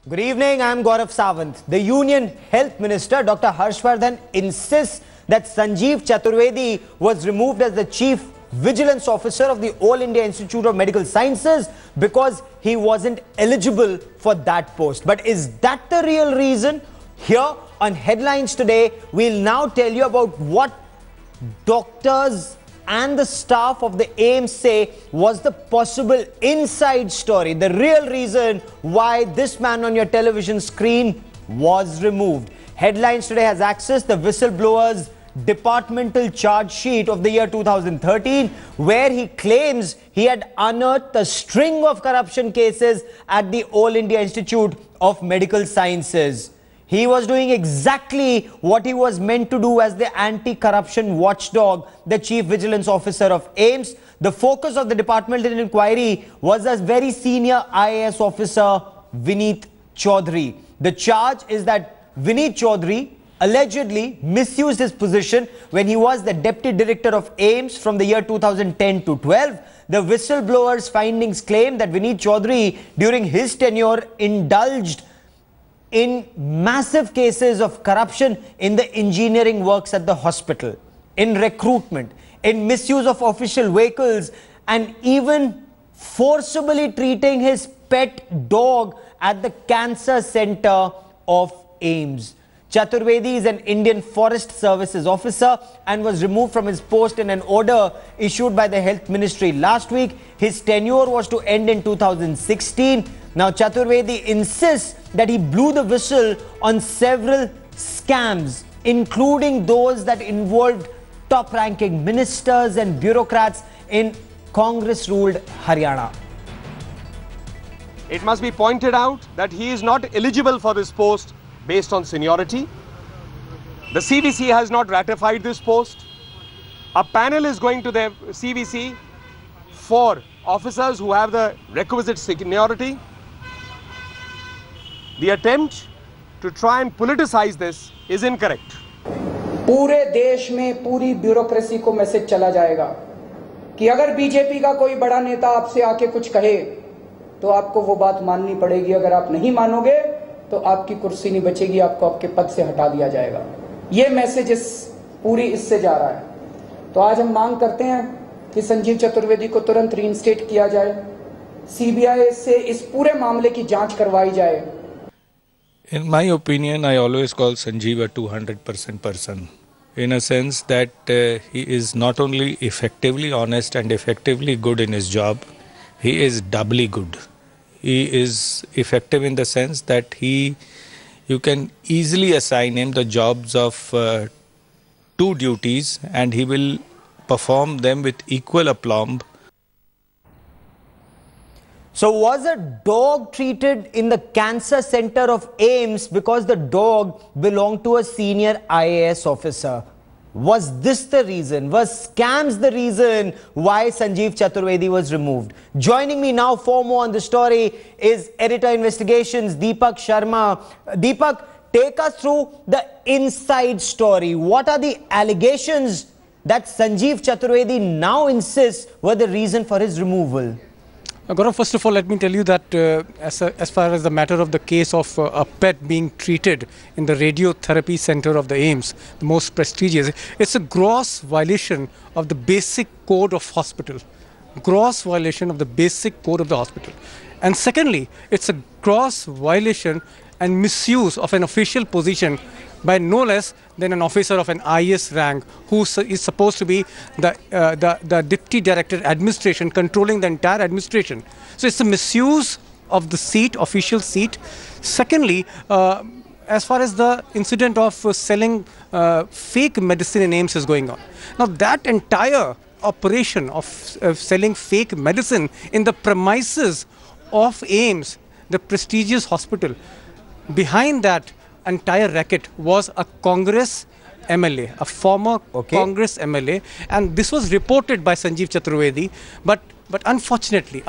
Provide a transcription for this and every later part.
Good evening, I am Gaurav Sawant. The Union Health Minister Dr. Vardhan insists that Sanjiv Chaturvedi was removed as the Chief Vigilance Officer of the All India Institute of Medical Sciences because he wasn't eligible for that post. But is that the real reason? Here on Headlines Today, we'll now tell you about what doctors and the staff of the AIIMS say was the possible inside story, the real reason why this man on your television screen was removed. Headlines Today has accessed the whistleblower's departmental charge sheet of the year 2013, where he claims he had unearthed a string of corruption cases at the All India Institute of Medical Sciences. He was doing exactly what he was meant to do as the anti-corruption watchdog, the Chief Vigilance Officer of AIIMS. The focus of the departmental inquiry was a very senior IAS officer, Vineet Chaudhary. The charge is that Vineet Chaudhary allegedly misused his position when he was the Deputy Director of AIIMS from the year 2010 to 12. The whistleblower's findings claim that Vineet Chaudhary, during his tenure, indulged in massive cases of corruption in the engineering works at the hospital, in recruitment, in misuse of official vehicles, and even forcibly treating his pet dog at the cancer center of AIIMS. Chaturvedi is an Indian Forest Services officer and was removed from his post in an order issued by the Health Ministry last week. His tenure was to end in 2016. Now, Chaturvedi insists that he blew the whistle on several scams, including those that involved top-ranking ministers and bureaucrats in Congress-ruled Haryana. It must be pointed out that he is not eligible for this post based on seniority. The CVC has not ratified this post. A panel is going to the CVC for officers who have the requisite seniority. The attempt to try and politicize this is incorrect. पूरे देश में पूरी bureaucracy को message चला जाएगा कि अगर BJP का कोई बड़ा नेता आपसे आके कुछ कहे तो आपको वो बात माननी पड़ेगी। अगर आप नहीं मानोगे तो आपकी कुर्सी नहीं बचेगी, आपको आपके पद से हटा दिया जाएगा। ये मैसेज इससे जा रहा है। तो आज हम मांग करते हैं कि संजीव चतुर्वेदी को तुरंत रीइंस्टेट किया जाए, सीबीआई से इस पूरे मामले की जांच करवाई जाए। In my opinion, I always call Sanjeev a 200% person, in a sense that he is not only effectively honest and effectively good in his job, he is doubly good. He is effective in the sense that you can easily assign him the jobs of two duties and he will perform them with equal aplomb. So was a dog treated in the cancer center of AIIMS because the dog belonged to a senior IAS officer? Was this the reason? Was scams the reason why Sanjiv Chaturvedi was removed? Joining me now for more on the story is Editor Investigations Deepak Sharma. Deepak, take us through the inside story. What are the allegations that Sanjiv Chaturvedi now insists were the reason for his removal? Gaurav, first of all, let me tell you that as far as the matter of the case of a pet being treated in the radiotherapy center of the AIIMS, the most prestigious, it's a gross violation of the basic code of hospital. Gross violation of the basic code of the hospital. And secondly, it's a gross violation and misuse of an official position by no less than an officer of an IAS rank who is supposed to be the Deputy Director Administration, controlling the entire administration. So it's a misuse of the seat, official seat. Secondly, as far as the incident of selling fake medicine in AIIMS is going on. Now that entire operation of selling fake medicine in the premises of AIIMS, the prestigious hospital, behind that entire racket was a Congress MLA, a former Congress MLA, and this was reported by Sanjeev Chaturvedi, but unfortunately,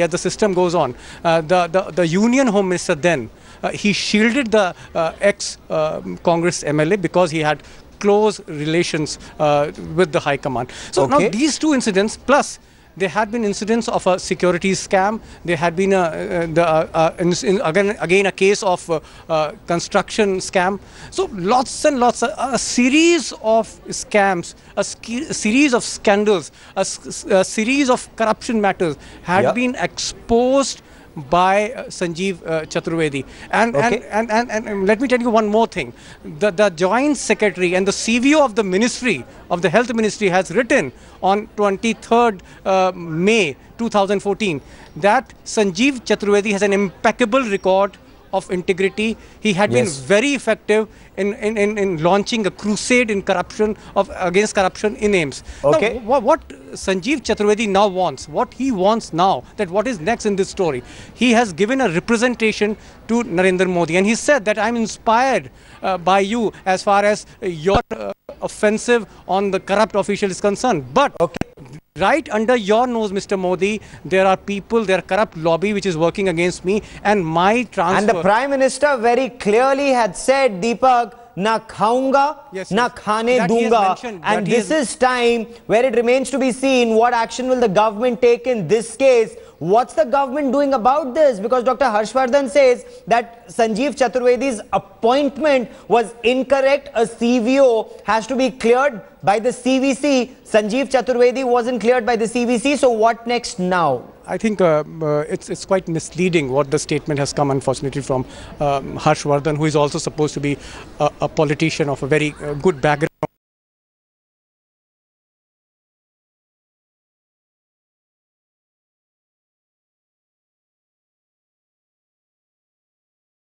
as the system goes on, the Union Home Minister then, he shielded the ex-Congress MLA because he had close relations with the High Command. So now these two incidents plus there had been incidents of a securities scam. There had been again a case of construction scam. So lots and lots, a series of scams, a series of scandals, a series of corruption matters had been exposed by Sanjiv Chaturvedi. And let me tell you one more thing. The Joint Secretary and the CVO of the Ministry, of the Health Ministry, has written on 23rd May 2014 that Sanjiv Chaturvedi has an impeccable record of integrity. He had been very effective in launching a crusade in corruption against corruption in AIIMS. Okay. Now, what Sanjiv Chaturvedi now wants, what he wants now, that what is next in this story, he has given a representation to Narendra Modi, and he said that I'm inspired by you as far as your offensive on the corrupt official is concerned. But right under your nose, Mr. Modi, there are people, there are corrupt lobby which is working against me and my transfer. And the Prime Minister very clearly had said, Deepak, na khaunga, na khane dunga. And this is time where it remains to be seen what action will the government take in this case. What's the government doing about this? Because Dr. Harshvardhan says that Sanjiv Chaturvedi's appointment was incorrect. A CVO has to be cleared by the CVC. Sanjiv Chaturvedi wasn't cleared by the CVC. So what next now? I think it's quite misleading what the statement has come, unfortunately, from Harshvardhan, who is also supposed to be a politician of a very good background.